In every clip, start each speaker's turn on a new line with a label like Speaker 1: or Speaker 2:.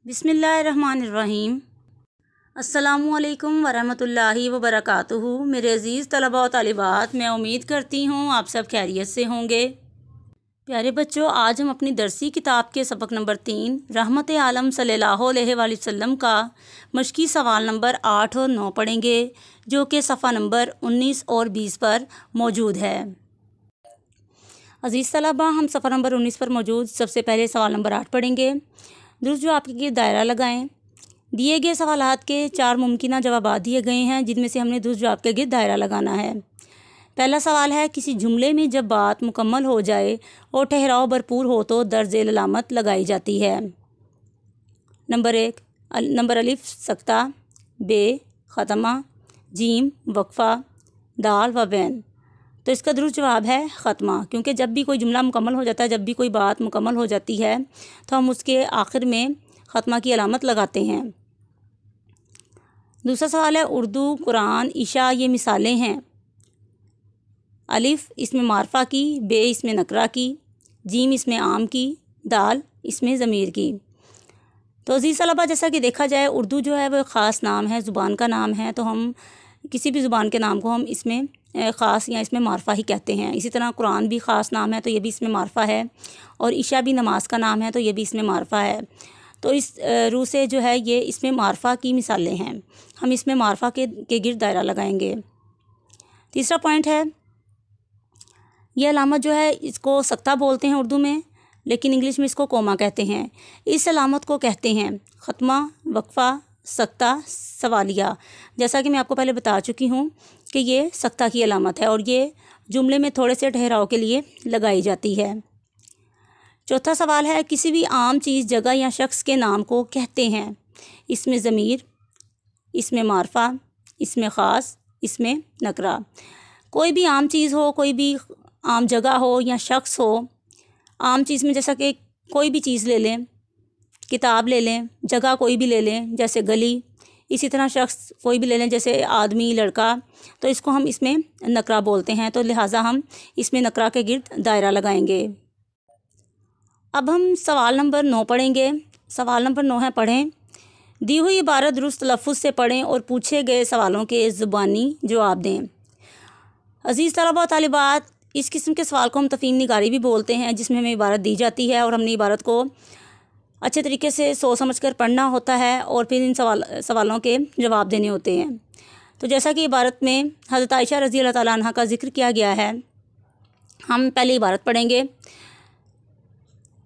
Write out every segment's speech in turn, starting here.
Speaker 1: بسم اللہ الرحمن الرحیم۔ السلام علیکم ورحمۃ وبرکاتہ۔ میرے عزیز طلباء و طالبات، میں امید کرتی ہوں آپ سب خیریت سے ہوں گے۔ پیارے بچوں، آج ہم اپنی درسی کتاب کے سبق نمبر 3 رحمت عالم صلی اللہ علیہ وآلہ وسلم کا مشقی سوال نمبر 8 اور 9 پڑھیں گے، جو کہ صفحہ نمبر 19 اور 20 پر موجود ہے۔ عزیز طلباء، ہم صفحہ نمبر 19 پر موجود سب سے پہلے سوال نمبر 8 پڑھیں گے۔ درست جواب کے گرد دائرہ لگائیں۔ دیے گئے سوالات کے 4 ممکنہ جوابات دیے گئے ہیں، جن میں سے ہم نے درست جواب کے گرد دائرہ لگانا ہے۔ پہلا سوال ہے، کسی جملے میں جب بات مکمل ہو جائے اور ٹھہراؤ بھرپور ہو تو درج ذیل علامت لگائی جاتی ہے۔ نمبر 1، نمبر الف سکتہ، بے ختمہ، جیم وقفہ، دال و بین۔ تو اس کا درست جواب ہے ختمہ، کیونکہ جب بھی کوئی جملہ مکمل ہو جاتا ہے، جب بھی کوئی بات مکمل ہو جاتی ہے تو ہم اس کے آخر میں ختمہ کی علامت لگاتے ہیں۔ دوسرا سوال ہے، اردو، قرآن، عشاء یہ مثالیں ہیں۔ الف اس میں معرفہ کی، بے اس میں نکرہ کی، جیم اس میں عام کی، دال اس میں ضمیر کی۔ تو عزیز طلباء، جیسا کہ دیکھا جائے، اردو جو ہے وہ ایک خاص نام ہے، زبان کا نام ہے، تو ہم کسی بھی زبان کے نام کو ہم اس میں خاص یا اس میں معرفہ ہی کہتے ہیں۔ اسی طرح قرآن بھی خاص نام ہے، تو یہ بھی اس میں معرفہ ہے، اور عشاء بھی نماز کا نام ہے، تو یہ بھی اس میں معرفہ ہے۔ تو اس روح سے جو ہے یہ اس میں معرفہ کی مثالیں ہیں، ہم اس میں معرفہ کے گرد دائرہ لگائیں گے۔ تیسرا پوائنٹ ہے، یہ علامت جو ہے اس کو سکتہ بولتے ہیں اردو میں، لیکن انگلش میں اس کو کوما کہتے ہیں۔ اس علامت کو کہتے ہیں ختمہ، وقفہ، سکتہ، سوالیہ۔ جیسا کہ میں آپ کو پہلے بتا چکی ہوں کہ یہ سکتہ کی علامت ہے، اور یہ جملے میں تھوڑے سے ٹھہراؤ کے لیے لگائی جاتی ہے۔ چوتھا سوال ہے، کسی بھی عام چیز، جگہ یا شخص کے نام کو کہتے ہیں۔ اس میں ضمیر، اس میں معرفہ، اس میں خاص، اس میں نکرہ۔ کوئی بھی عام چیز ہو، کوئی بھی عام جگہ ہو یا شخص ہو، عام چیز میں جیسا کہ کوئی بھی چیز لے لیں، کتاب لے لیں، جگہ کوئی بھی لے لیں جیسے گلی، اسی طرح شخص کوئی بھی لے لیں جیسے آدمی، لڑکا، تو اس کو ہم اس میں نکرہ بولتے ہیں، تو لہٰذا ہم اس میں نکرہ کے گرد دائرہ لگائیں گے۔ اب ہم سوال نمبر 9 پڑھیں گے۔ سوال نمبر 9 ہے، پڑھیں۔ دی ہوئی عبارت درست تلفظ سے پڑھیں اور پوچھے گئے سوالوں کے زبانی جواب دیں۔ عزیز طلباء و طالبات، اس قسم کے سوال کو ہم تفہیم نگاری بھی بولتے ہیں، جس میں ہمیں عبارت دی جاتی ہے اور ہم نے عبارت کو اچھے طریقے سے سوچ سمجھ کر پڑھنا ہوتا ہے، اور پھر ان سوالوں کے جواب دینے ہوتے ہیں۔ تو جیسا کہ عبارت میں حضرت عائشہ رضی اللہ تعالیٰ عنہ کا ذکر کیا گیا ہے، ہم پہلے عبارت پڑھیں گے۔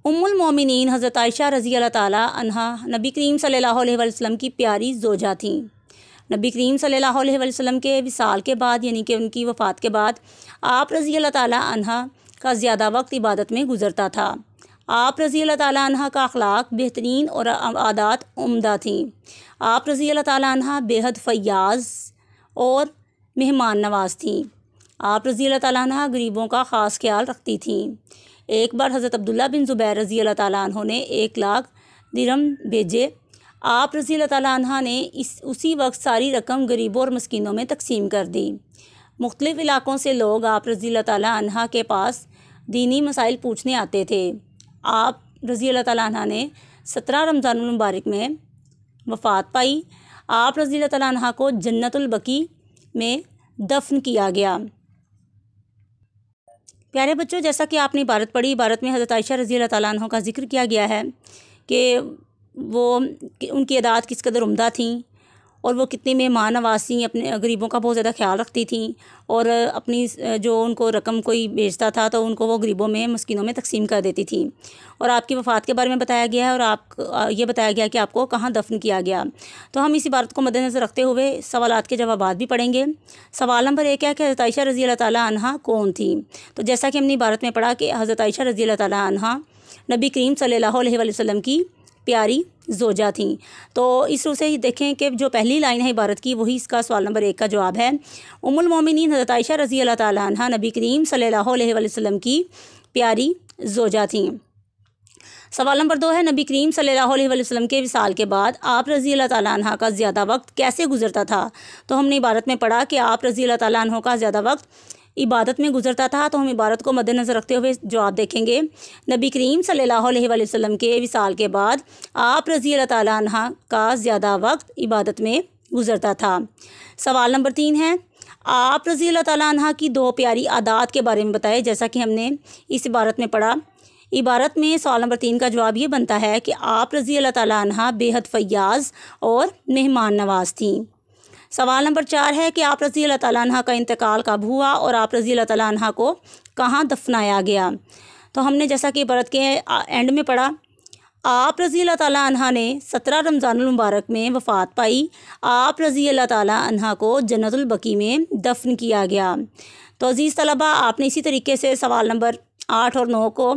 Speaker 1: ام المومنین حضرت عائشہ رضی اللہ تعالیٰ عنہ نبی کریم صلی اللہ علیہ وسلم کی پیاری زوجہ تھیں۔ نبی کریم صلی اللہ علیہ وسلم کے وصال کے بعد، یعنی کہ ان کی وفات کے بعد، آپ رضی اللہ تعالیٰ عنہ کا زیادہ وقت عبادت میں گزرتا تھا۔ آپ رضی اللہ تعالیٰ عنہ کا اخلاق بہترین اور عادات عمدہ تھیں۔ آپ رضی اللہ تعالیٰ عنہ بے حد فیاض اور مہمان نواز تھیں۔ آپ رضی اللہ تعالیٰ عنہ غریبوں کا خاص خیال رکھتی تھیں۔ ایک بار حضرت عبداللہ بن زبیر رضی اللہ تعالیٰ عنہ نے 1 لاکھ درہم بھیجے۔ آپ رضی اللہ تعالیٰ عنہ نے اسی وقت ساری رقم غریبوں اور مسکینوں میں تقسیم کر دی۔ مختلف علاقوں سے لوگ آپ رضی اللہ تعالیٰ عنہ کے پاس دینی مسائل پوچھنے آتے تھے۔ آپ رضی اللہ تعالیٰ عنہ نے 17 رمضان المبارک میں وفات پائی۔ آپ رضی اللہ تعالیٰ عنہ کو جنت البقیع میں دفن کیا گیا۔ پیارے بچوں، جیسا کہ آپ نے عبارت پڑھی، عبارت میں حضرت عائشہ رضی اللہ تعالیٰ عنہ کا ذکر کیا گیا ہے کہ ان کی عادات کس قدر عمدہ تھیں، اور وہ کتنی مہمان نواز تھیں، اپنے غریبوں کا بہت زیادہ خیال رکھتی تھیں، اور اپنی جو ان کو رقم کوئی بھیجتا تھا تو ان کو وہ غریبوں میں، مسکینوں میں تقسیم کر دیتی تھیں۔ اور آپ کی وفات کے بارے میں بتایا گیا ہے، اور یہ بتایا گیا کہ آپ کو کہاں دفن کیا گیا۔ تو ہم اس عبارت کو مد نظر رکھتے ہوئے سوالات کے جوابات بھی پڑھیں گے۔ سوال نمبر 1 ہے کہ حضرت عائشہ رضی اللہ تعالیٰ عنہ کون تھیں؟ تو جیسا کہ ہم نے عبارت میں پڑھا کہ حضرت عائشہ رضی اللہ تعالیٰ عنہ نبی کریم صلی اللہ علیہ وسلم کی پیاری زوجہ تھیں۔ تو اس روح سے ہی دیکھیں کہ جو پہلی لائن ہے عبارت کی، وہی اس کا سوال نمبر 1 کا جواب ہے۔ ام المومنین حضرت عائشہ رضی اللہ تعالیٰ عنہ نبی کریم صلی اللہ علیہ وسلم کی پیاری زوجہ تھیں۔ سوال نمبر 2 ہے، نبی کریم صلی اللہ علیہ وسلم کے وصال کے بعد آپ رضی اللہ تعالیٰ عنہ کا زیادہ وقت کیسے گزرتا تھا؟ تو ہم نے عبارت میں پڑھا کہ آپ رضی اللہ تعالیٰ عنہ کا زیادہ وقت عبادت میں گزرتا تھا، تو ہم عبادت کو مد نظر رکھتے ہوئے جواب دیکھیں گے۔ نبی کریم صلی اللہ علیہ وآلہ وسلم کے وصال کے بعد آپ رضی اللہ تعالیٰ عنہ کا زیادہ وقت عبادت میں گزرتا تھا۔ سوال نمبر 3 ہے، آپ رضی اللہ تعالیٰ عنہ کی 2 پیاری عادات کے بارے میں بتائے، جیسا کہ ہم نے اس عبارت میں پڑھا۔ عبارت میں سوال نمبر 3 کا جواب یہ بنتا ہے کہ آپ رضی اللہ تعالیٰ عنہ بے حد فیاض اور مہمان نواز تھیں۔ سوال نمبر 4 ہے کہ آپ رضی اللہ تعالیٰ عنہ کا انتقال کب ہوا اور آپ رضی اللہ تعالیٰ عنہ کو کہاں دفنایا گیا؟ تو ہم نے جیسا کہ عبارت کے اینڈ میں پڑھا، آپ رضی اللہ تعالیٰ عنہ نے 17 رمضان المبارک میں وفات پائی۔ آپ رضی اللہ تعالیٰ عنہ کو جنت البقیع میں دفن کیا گیا۔ تو عزیز طلبہ، آپ نے اسی طریقے سے سوال نمبر 8 اور 9 کو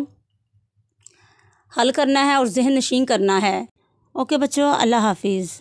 Speaker 1: حل کرنا ہے اور ذہن نشین کرنا ہے۔ اوکے بچوں، اللہ حافظ۔